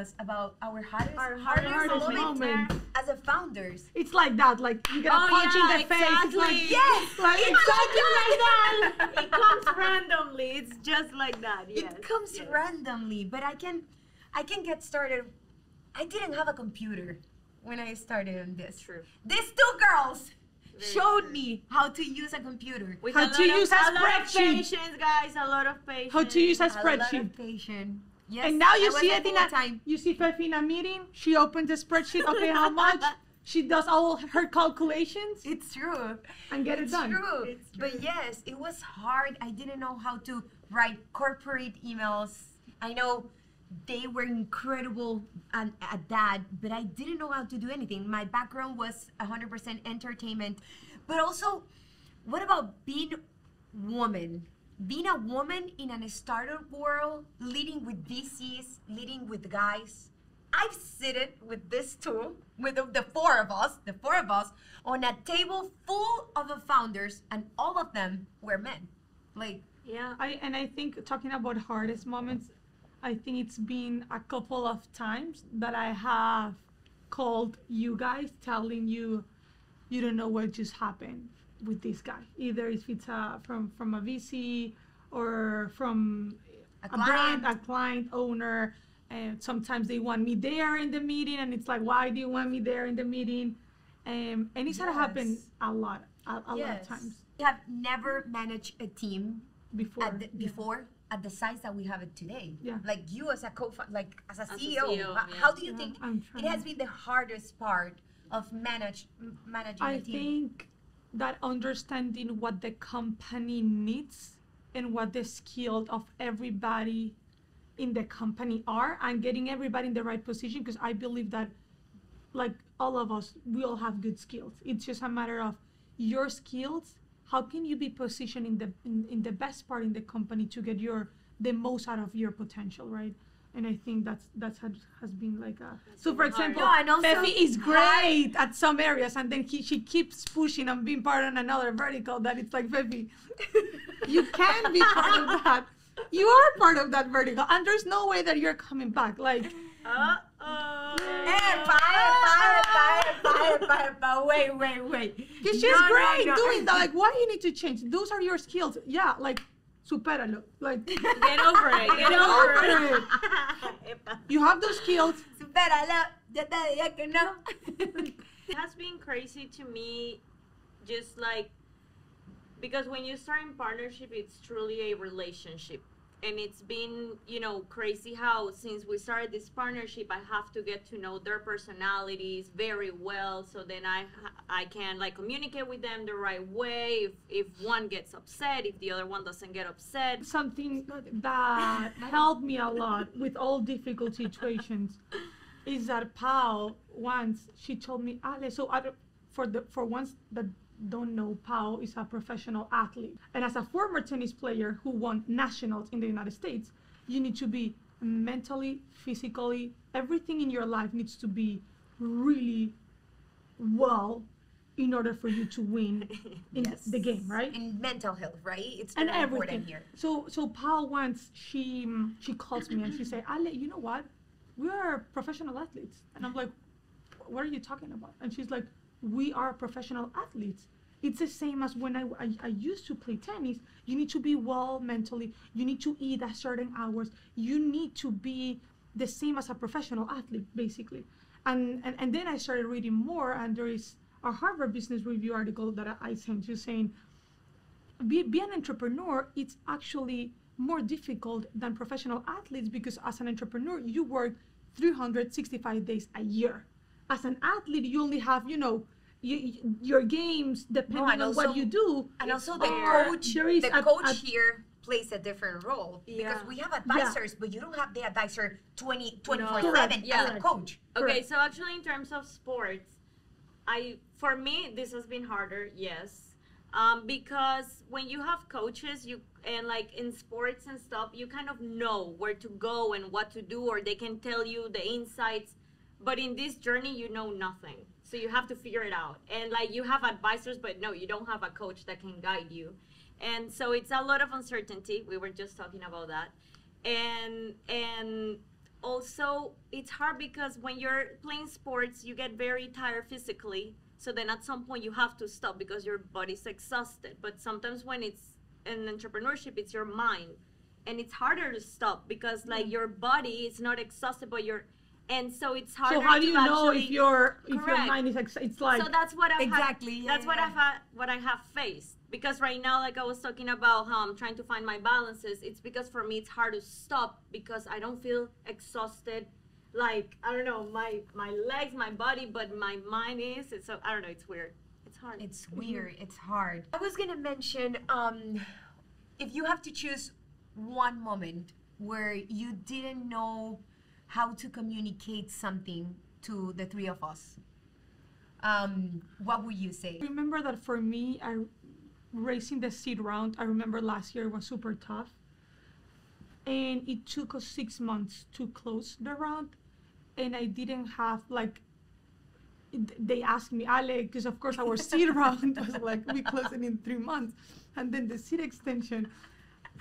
us about our hardest hardest moment as a founders. It's like that, like you get a punch in the face. It's like, yes, like, exactly like that. It comes randomly. It's just like that. Yes. It comes randomly, but I can get started. I didn't have a computer when I started on this. True. These two girls showed me how to use a computer. With how to use a lot of spreadsheet. patience, guys. A lot of patience. How to use a A lot spreadsheet. of patience. Yes, And now I you was see a it in full-time. you see Fefi in a meeting. She opens the spreadsheet. Okay, how much? She does all her calculations It's true. and get it It's done. true. It's true. But yes, it was hard. I didn't know how to write corporate emails. I know they were incredible at that, but I didn't know how to do anything. My background was 100% entertainment. But also, what about being woman? Being a woman in a startup world, leading with VCs, leading with guys. I've sat with this two, with the four of us, on a table full of the founders, and all of them were men. Like, Yeah. I think talking about hardest moments, I think it's been a couple of times that I have called you guys telling you don't know what just happened with this guy. Either if it's from a VC or from A brand, client. a client owner, and sometimes they want me there in the meeting, and it's like, why do you want me there in the meeting? And it's had happened Yes. a lot of times We have never managed a team before. before at the size that we have it today. Yeah. Like you as a like as a As a CEO, CEO, how yeah. do you Yeah, think I'm it has trying. been the hardest part of managing I a team? think that understanding what the company needs and what the skills of everybody in the company are, and getting everybody in the right position, because I believe that, like all of us, we all have good skills. It's just a matter of your skills. How can you be positioned in the best part in the company to get the most out of your potential, right? And I think that's has been like a. So for example, No, and also Fefi is great at some areas, and then she keeps pushing and being part of another vertical that it's like, Fefi, you can be part of that. You are part of that vertical, and there's no way that you're coming back. Like, Uh-oh. Wait. she's great doing that. Like, why you need to change? Those are your skills. Yeah, like, superalo. Like, Get over it. Get over it. you have those skills. Supéralo, ya te dije que no. It has been crazy to me, just like, because when you start in partnership, it's truly a relationship. And it's been, crazy how since we started this partnership, I have to get to know their personalities very well. So then I can like communicate with them the right way. If one gets upset, if the other one doesn't get upset. Something that helped me a lot with all difficult situations is that Pau once she told me, Ale, so for once that don't know, Pau is a professional athlete, and as a former tennis player who won nationals in the United States, you need to be mentally, physically, everything in your life needs to be really well in order for you to win in Yes. the game, right? In mental health, right? It's And very everything. important here. So Pau once she calls me and she said, Ale, you know what? We are professional athletes. And I'm like, what are you talking about? And she's like, we are professional athletes. It's the same as when I used to play tennis. You need to be well mentally. You need to eat at certain hours. You need to be the same as a professional athlete, basically. And then I started reading more, and there is a Harvard Business Review article that I sent you saying, be an entrepreneur, it's actually more difficult than professional athletes, because as an entrepreneur, you work 365 days a year. As an athlete, you only have, your games depending and on also- what you do. And also there is the a- coach here plays a different role because Yeah. we have advisors, but you don't have the advisor 24/7 Correct. as Yeah. a coach. Okay, Correct. so actually in terms of sports, for me this has been harder, yes, because when you have coaches, and like in sports and stuff, you kind of know where to go and what to do, or they can tell you the insights. But in this journey, you know nothing, so you have to figure it out. And like you have advisors, but no, you don't have a coach that can guide you. And so it's a lot of uncertainty. We were just talking about that, and also it's hard because when you're playing sports, you get very tired physically. So then at some point you have to stop because your body's exhausted. But sometimes when it's in entrepreneurship, it's your mind. And it's harder to stop because like your body is not exhausted, but and so it's harder. So how do to you know actually, if your correct. mind is it's like So that's what I've Exactly, had, yeah, that's what yeah. what I have faced. Because right now, like I was talking about how I'm trying to find my balances, it's because for me it's hard to stop because I don't feel exhausted. Like I don't know, my legs, my body, but my mind is. So I don't know. It's weird. It's hard. It's weird. It's hard. I was gonna mention, if you have to choose one moment where you didn't know how to communicate something to the three of us, what would you say? I remember that for me, racing the seed round, I remember last year was super tough. And it took us 6 months to close the round. And I didn't have they asked me, Ale, because of course our seed round was like, we close it in 3 months. And then the seed extension.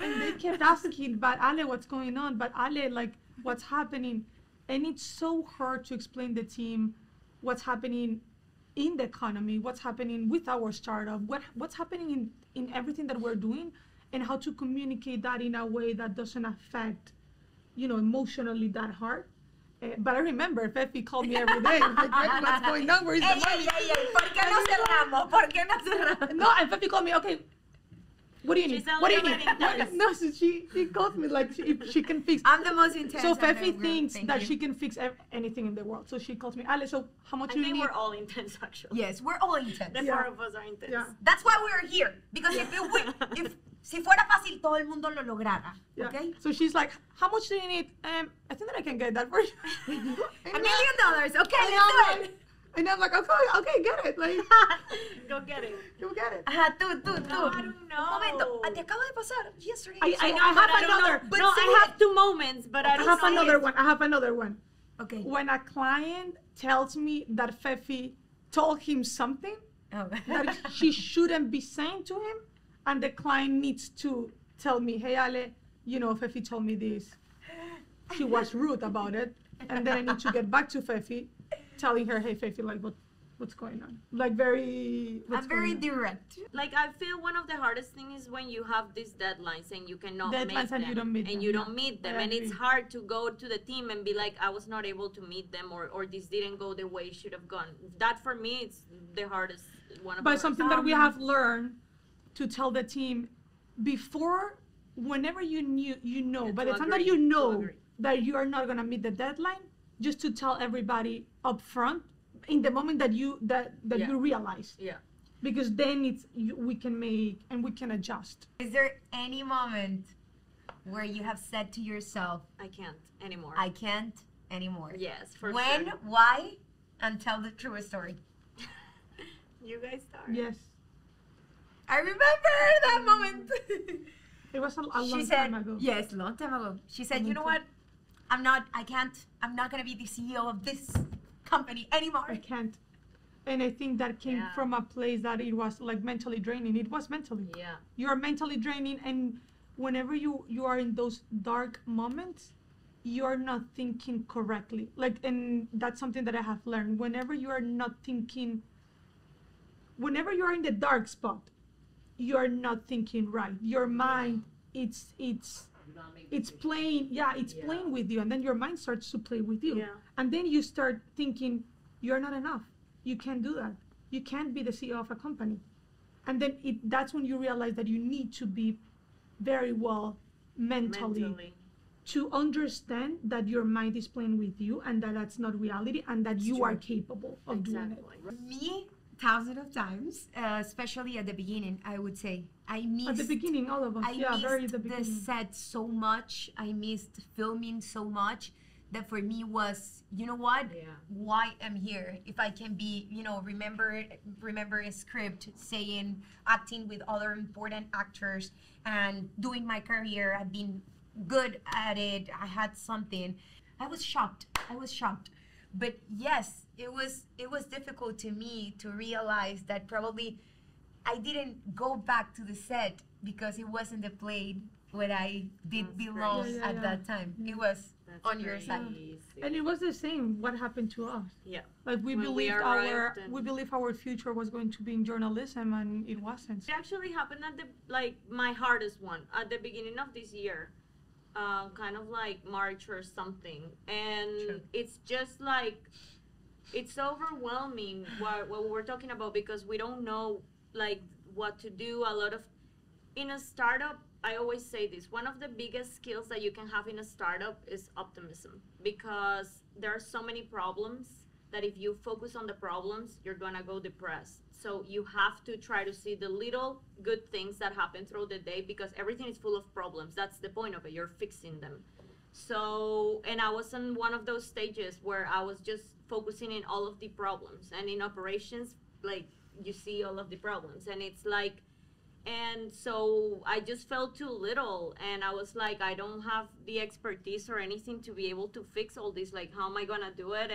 And they kept asking, but Ale, what's going on? But Ale, like, what's happening? And it's so hard to explain the team what's happening in the economy, what's happening with our startup, what's happening in everything that we're doing, and how to communicate that in a way that doesn't affect, emotionally that hard. But I remember Fefi called me every day. Like, what's going on? Where's the money? ¿Por qué no cerramos? ¿Por qué no cerramos? No, and Fefi called me, okay, what do you need? She sounds What do you like need? a wedding No, so she calls me like if she can fix. I'm the most intense. So I've ever- Fefi thinks thank that you. she can fix anything in the world. So she calls me, Ale, so how much I do you think need? we're all intense, actually. Yes, we're all intense. The Yeah. four of us are intense. Yeah. That's why we're here. Because if si fuera fácil, todo el mundo lo lograra. Yeah. Okay? So she's like, how much do you need? I think that I can get that for you. $1 million. Okay, And let's I'm do like, it. and I'm like, okay, get it. Like, Go get it. you get it. Ajá, tú. No, I don't know. Un momento. Te acaba de pasar yesterday. I know, have but I don't another. know. But No, say I have it. 2 moments, but I I don't have know another it. one. I have another one. Okay. When a client tells me that Fefi told him something Oh. that she shouldn't be saying to him, and the client needs to tell me, hey, Ale, Fefi told me this. She was rude about it. And then I need to get back to Fefi, telling her, hey, Fefi, like, what's going on? Like, I'm very direct. Like I feel one of the hardest things is when you have these deadlines and you cannot Deadlines make and them, you don't meet them, you yeah. don't meet them, I and it's agree. hard to go to the team and be like, I was not able to meet them, or this didn't go the way it should have gone. That for me, it's the hardest one. Of the But something that we Um, have learned to tell the team before, whenever you know, by the to time that agree, you to know agree. that you are not gonna meet the deadline, just to tell everybody up front in the moment that you Yeah. you realize, Yeah. because then we can make and we can adjust. Is there any moment where you have said to yourself, I can't anymore. I can't anymore? Yes, for When, sure. why, and tell the true story. You guys start. Yes, I remember that moment. it was a long She said, time ago. yes, long time ago. She said, you know what? I'm not gonna be the CEO of this company anymore. I can't. And I think that came Yeah. from a place that it was like mentally draining. It was mentally. Yeah. You are mentally draining, and whenever you are in those dark moments, you are not thinking correctly. Like, and that's something that I have learned. Whenever you are not thinking, whenever you are in the dark spot, you are not thinking right. Your mind, it's playing, it's playing with you, and then your mind starts to play with you. Yeah. And then you start thinking, you're not enough. You can't do that. You can't be the CEO of a company. And then that's when you realize that you need to be very well mentally to understand that your mind is playing with you and that that's not reality and that you are capable of doing it. Me, thousands of times, especially at the beginning, I would say. I missed At the beginning, all of us, very at the the beginning. set so much. I missed filming so much that for me was, you know what? Yeah. Why I'm here? If I can be, remember a script saying, acting with other important actors and doing my career. I've been good at it. I had something. I was shocked. But yes, it was difficult to me to realize that probably I didn't go back to the set because it wasn't the play where I did That's belong crazy. Yeah, at yeah. that time. It was That's on your side. crazy. And it was the same. What happened to us? Yeah. Like we When we believed arrived and- we believed our future was going to be in journalism, and it wasn't. It actually happened at my hardest one at the beginning of this year, kind of like March or something, and True. it's just like it's overwhelming what we're talking about because we don't know like what to do. A lot of in a startup, I always say this: one of the biggest skills that you can have in a startup is optimism, because there are so many problems that if you focus on the problems, you're gonna go depressed. So you have to try to see the little good things that happen throughout the day, because everything is full of problems. That's the point of it. You're fixing them. So, and I was in one of those stages where I was just focusing in all of the problems, and in operations, like you see all of the problems, and it's like, and so I just felt too little, and I was like, I don't have the expertise or anything to be able to fix all this. Like, how am I gonna do it?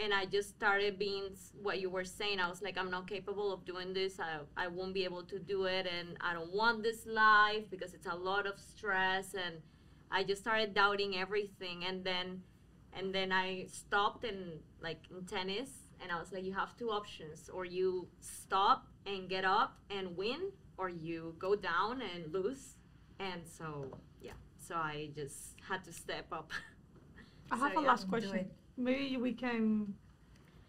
And I just started being what you were saying. I was like, I'm not capable of doing this. I won't be able to do it, and I don't want this life because it's a lot of stress. And I just started doubting everything. And then I stopped in tennis, and I was like, you have two options: or you stop and get up and win, or you go down and lose. And so so I just had to step up. I have So, a yeah, last do question. it. Maybe we can.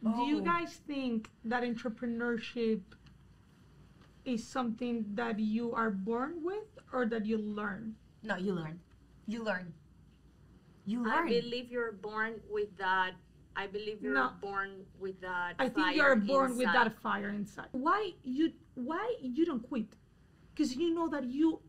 Do you Oh. guys think that entrepreneurship is something that you are born with or that you learn? No, you learn. You learn. You I learn. believe you're born with that. I believe you're No. born with that. I think fire you're born with inside. that fire inside. Why you don't quit? Because you know that you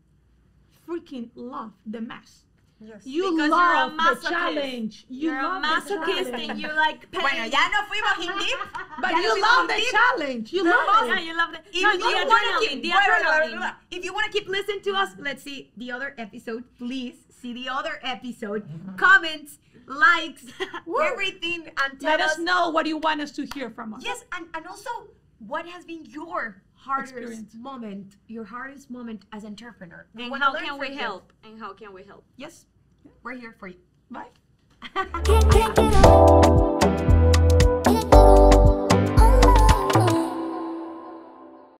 freaking love the mess. Yes. You Because you're a love the masochist. challenge. You You're a love the masochist challenge. and you like pain. Bueno, ya no fuimos in deep. But ya no you fuimos love in the deep. challenge. You The love most- it. Yeah, you love that. If No, you the want to adrenaline, keep, the wait, wait, adrenaline. wait. If you want to keep listening to us, let's see the other episode. Please see the other episode. Comments, likes, everything, and tell Let us know what you want us to hear from us. Yes, and also, what has been your hardest Experience. moment? Your hardest moment as entrepreneur? We And wanna how learn can we from you. help? And how can we help? Yes, we're here for you. Bye. Can't get up.